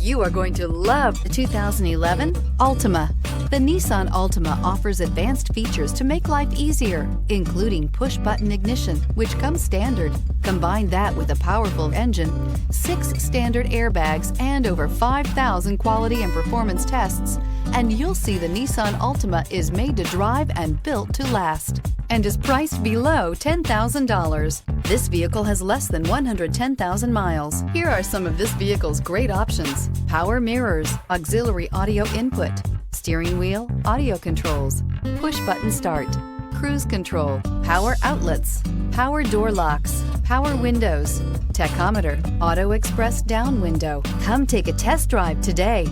You are going to love the 2011 Altima. The Nissan Altima offers advanced features to make life easier, including push-button ignition, which comes standard. Combine that with a powerful engine, 6 standard airbags, and over 5,000 quality and performance tests, and you'll see the Nissan Altima is made to drive and built to last, and is priced below $10,000. This vehicle has less than 110,000 miles. Here are some of this vehicle's great options: power mirrors, auxiliary audio input, steering wheel audio controls, push button start, cruise control, power outlets, power door locks, power windows, tachometer, auto express down window. Come take a test drive today.